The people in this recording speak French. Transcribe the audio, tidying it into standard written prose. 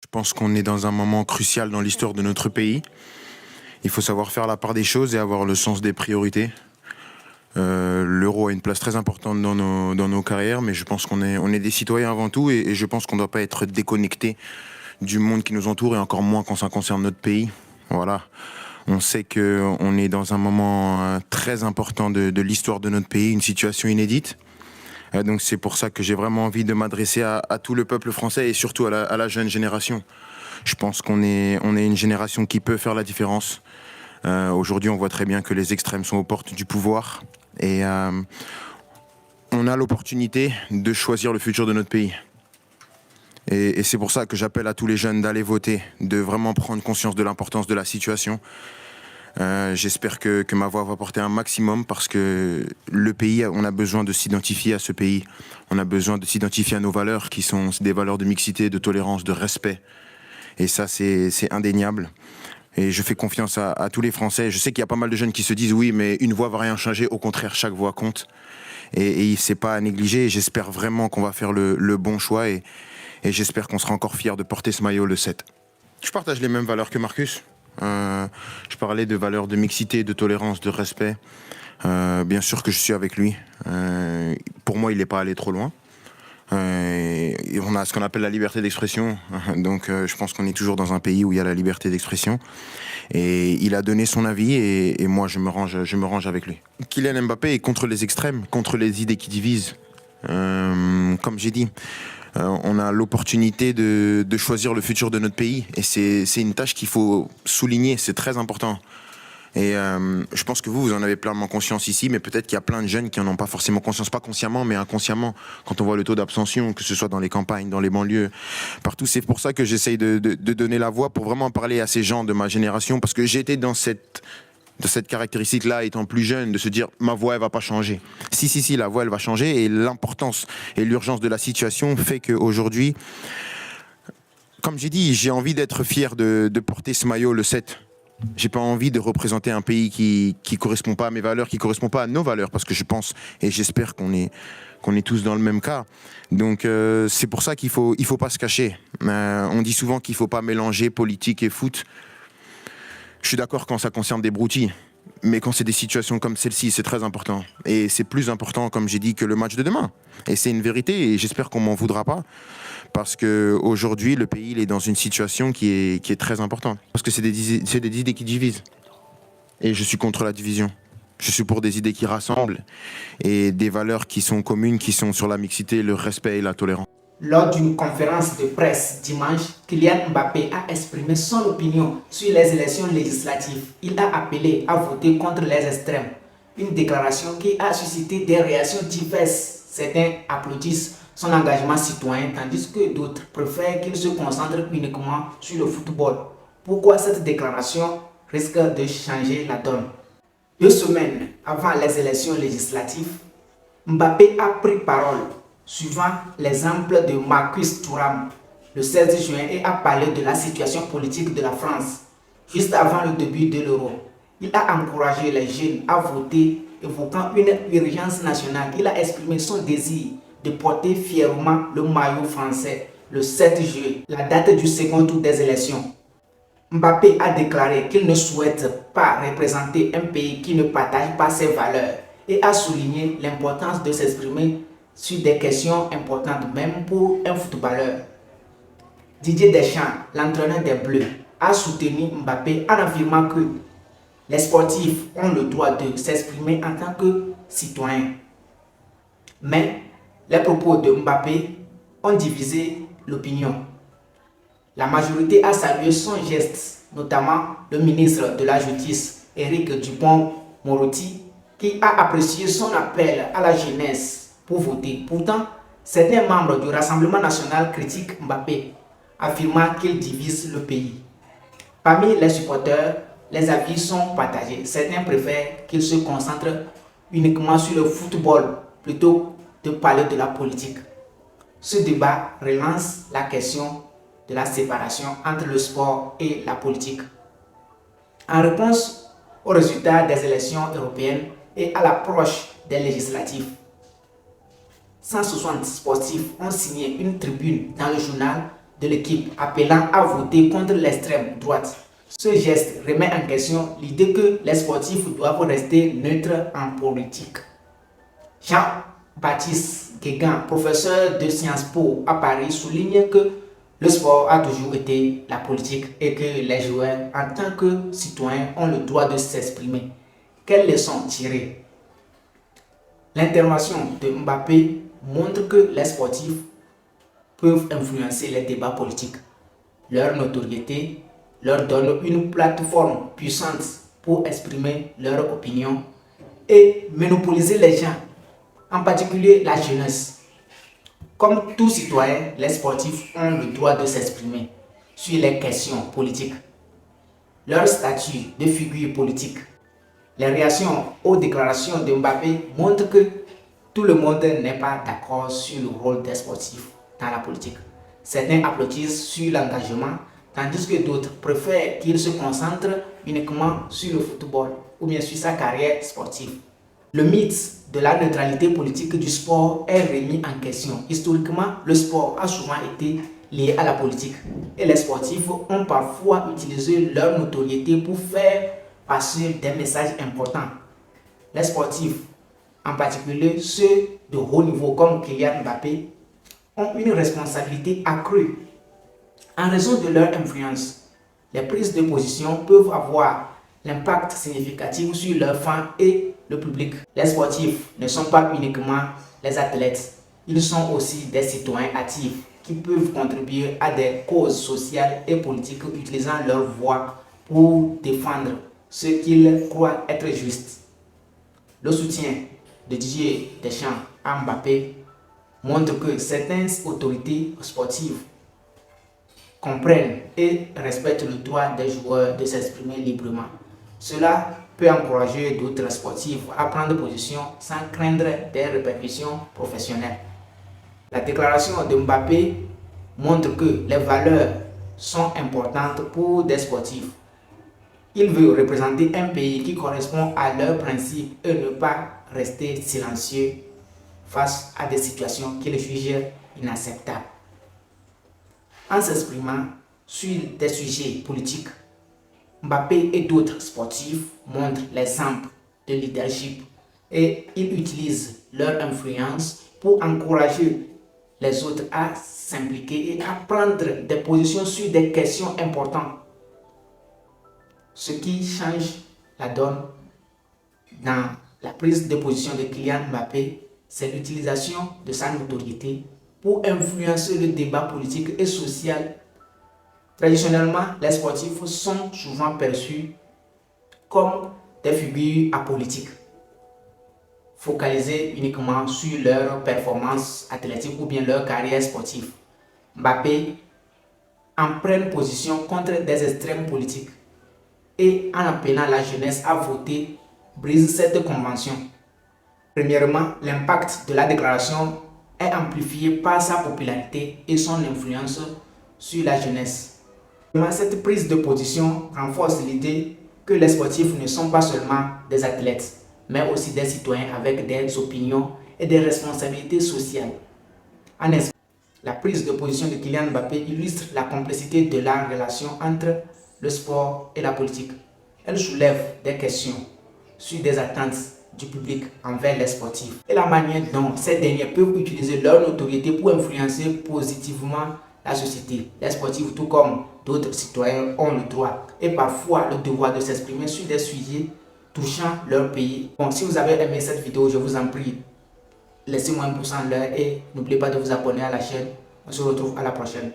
Je pense qu'on est dans un moment crucial dans l'histoire de notre pays. Il faut savoir faire la part des choses et avoir le sens des priorités. L'euro a une place très importante dans nos carrières, mais je pense qu'on est des citoyens avant tout et je pense qu'on ne doit pas être déconnecté du monde qui nous entoure et encore moins quand ça concerne notre pays. Voilà. On sait qu'on est dans un moment très important de l'histoire de notre pays, une situation inédite. Donc c'est pour ça que j'ai vraiment envie de m'adresser à tout le peuple français et surtout à la jeune génération. Je pense qu'on est une génération qui peut faire la différence. Aujourd'hui, on voit très bien que les extrêmes sont aux portes du pouvoir et on a l'opportunité de choisir le futur de notre pays. Et c'est pour ça que j'appelle à tous les jeunes d'aller voter, de vraiment prendre conscience de l'importance de la situation. J'espère que ma voix va porter un maximum parce que le pays, on a besoin de s'identifier à ce pays. On a besoin de s'identifier à nos valeurs qui sont des valeurs de mixité, de tolérance, de respect. Et ça, c'est indéniable. Et je fais confiance à tous les Français. Je sais qu'il y a pas mal de jeunes qui se disent oui, mais une voix va rien changer. Au contraire, chaque voix compte. Et c'est pas à négliger. Et j'espère vraiment qu'on va faire le bon choix. Et j'espère qu'on sera encore fiers de porter ce maillot le 7. Je partage les mêmes valeurs que Marcus. Je parlais de valeurs de mixité, de tolérance, de respect. Bien sûr que je suis avec lui. Pour moi, il n'est pas allé trop loin. On a ce qu'on appelle la liberté d'expression. Donc je pense qu'on est toujours dans un pays où il y a la liberté d'expression. Et il a donné son avis et moi je me range avec lui. Kylian Mbappé est contre les extrêmes, contre les idées qui divisent. Comme j'ai dit, on a l'opportunité de choisir le futur de notre pays. Et c'est une tâche qu'il faut souligner, c'est très important. Et je pense que vous en avez pleinement conscience ici, mais peut-être qu'il y a plein de jeunes qui n'en ont pas forcément conscience, pas consciemment, mais inconsciemment, quand on voit le taux d'abstention, que ce soit dans les campagnes, dans les banlieues, partout. C'est pour ça que j'essaye de donner la voix pour vraiment parler à ces gens de ma génération, parce que j'ai été dans cette caractéristique-là, étant plus jeune, de se dire ma voix, elle va pas changer. Si, la voix, elle va changer, et l'importance et l'urgence de la situation fait qu'aujourd'hui, comme j'ai dit, j'ai envie d'être fier de porter ce maillot le 7. J'ai pas envie de représenter un pays qui correspond pas à mes valeurs, qui correspond pas à nos valeurs, parce que je pense et j'espère qu'on est tous dans le même cas. Donc c'est pour ça qu'il faut pas se cacher. On dit souvent qu'il faut pas mélanger politique et foot. Je suis d'accord quand ça concerne des broutilles, mais quand c'est des situations comme celle-ci, c'est très important. Et c'est plus important, comme j'ai dit, que le match de demain. Et c'est une vérité, et j'espère qu'on m'en voudra pas. Parce qu'aujourd'hui, le pays il est dans une situation qui est très importante. Parce que c'est des idées qui divisent. Et je suis contre la division. Je suis pour des idées qui rassemblent et des valeurs qui sont communes, qui sont sur la mixité, le respect et la tolérance. Lors d'une conférence de presse dimanche, Kylian Mbappé a exprimé son opinion sur les élections législatives. Il a appelé à voter contre les extrêmes. Une déclaration qui a suscité des réactions diverses. Certains applaudissent son engagement citoyen, tandis que d'autres préfèrent qu'il se concentre uniquement sur le football. Pourquoi cette déclaration risque de changer la donne? 2 semaines avant les élections législatives, Mbappé a pris parole, suivant l'exemple de Marcus Thuram, le 16 juin et a parlé de la situation politique de la France, juste avant le début de l'Euro. Il a encouragé les jeunes à voter, évoquant une urgence nationale. Il a exprimé son désir de porter fièrement le maillot français le 7 juillet, la date du second tour des élections. Mbappé a déclaré qu'il ne souhaite pas représenter un pays qui ne partage pas ses valeurs et a souligné l'importance de s'exprimer sur des questions importantes, même pour un footballeur. Didier Deschamps, l'entraîneur des Bleus, a soutenu Mbappé en affirmant que les sportifs ont le droit de s'exprimer en tant que citoyens. Mais les propos de Mbappé ont divisé l'opinion. La majorité a salué son geste, notamment le ministre de la Justice, Éric Dupond-Moretti, qui a apprécié son appel à la jeunesse pour voter. Pourtant, certains membres du Rassemblement national critiquent Mbappé, affirmant qu'il divise le pays. Parmi les supporters, les avis sont partagés. Certains préfèrent qu'il se concentre uniquement sur le football plutôt de parler de la politique. Ce débat relance la question de la séparation entre le sport et la politique. En réponse aux résultats des élections européennes et à l'approche des législatives, 160 sportifs ont signé une tribune dans le journal de l'équipe appelant à voter contre l'extrême droite. Ce geste remet en question l'idée que les sportifs doivent rester neutres en politique. Jean-Baptiste Guégan, professeur de Sciences Po à Paris, souligne que le sport a toujours été la politique et que les joueurs, en tant que citoyens, ont le droit de s'exprimer. Quelles leçons tirer? L'intervention de Mbappé montre que les sportifs peuvent influencer les débats politiques. Leur notoriété leur donne une plateforme puissante pour exprimer leurs opinions et monopoliser les gens, en particulier la jeunesse. Comme tout citoyen, les sportifs ont le droit de s'exprimer sur les questions politiques. Leur statut de figure politique. Les réactions aux déclarations de Mbappé montrent que tout le monde n'est pas d'accord sur le rôle des sportifs dans la politique. Certains applaudissent sur l'engagement, tandis que d'autres préfèrent qu'il se concentre uniquement sur le football ou bien sur sa carrière sportive. Le mythe de la neutralité politique du sport est remis en question. Historiquement, le sport a souvent été lié à la politique et les sportifs ont parfois utilisé leur notoriété pour faire passer des messages importants. Les sportifs, en particulier ceux de haut niveau comme Kylian Mbappé, ont une responsabilité accrue. En raison de leur influence, les prises de position peuvent avoir l'impact significatif sur leurs fans et le public. Les sportifs ne sont pas uniquement les athlètes, ils sont aussi des citoyens actifs qui peuvent contribuer à des causes sociales et politiques utilisant leur voix pour défendre ce qu'ils croient être juste. Le soutien de Didier Deschamps à Mbappé montre que certaines autorités sportives comprennent et respectent le droit des joueurs de s'exprimer librement. Cela peut encourager d'autres sportifs à prendre position sans craindre des répercussions professionnelles. La déclaration de Mbappé montre que les valeurs sont importantes pour des sportifs. Il veut représenter un pays qui correspond à leurs principes et ne pas rester silencieux face à des situations qu'il juge inacceptables. En s'exprimant sur des sujets politiques, Mbappé et d'autres sportifs montrent l'exemple de leadership et ils utilisent leur influence pour encourager les autres à s'impliquer et à prendre des positions sur des questions importantes. Ce qui change la donne dans la prise de position de Kylian Mbappé, c'est l'utilisation de sa notoriété pour influencer le débat politique et social. Traditionnellement, les sportifs sont souvent perçus comme des figures apolitiques, focalisées uniquement sur leur performance athlétique ou bien leur carrière sportive. Mbappé en prend position contre des extrêmes politiques et en appelant la jeunesse à voter, brise cette convention. Premièrement, l'impact de la déclaration est amplifié par sa popularité et son influence sur la jeunesse. Cette prise de position renforce l'idée que les sportifs ne sont pas seulement des athlètes, mais aussi des citoyens avec des opinions et des responsabilités sociales. En effet, la prise de position de Kylian Mbappé illustre la complexité de la relation entre le sport et la politique. Elle soulève des questions sur des attentes du public envers les sportifs et la manière dont ces derniers peuvent utiliser leur notoriété pour influencer positivement la société. Les sportifs, tout comme d'autres citoyens, ont le droit et parfois le devoir de s'exprimer sur des sujets touchant leur pays. Bon, si vous avez aimé cette vidéo, je vous en prie, laissez-moi un pouce en l'air et n'oubliez pas de vous abonner à la chaîne. On se retrouve à la prochaine.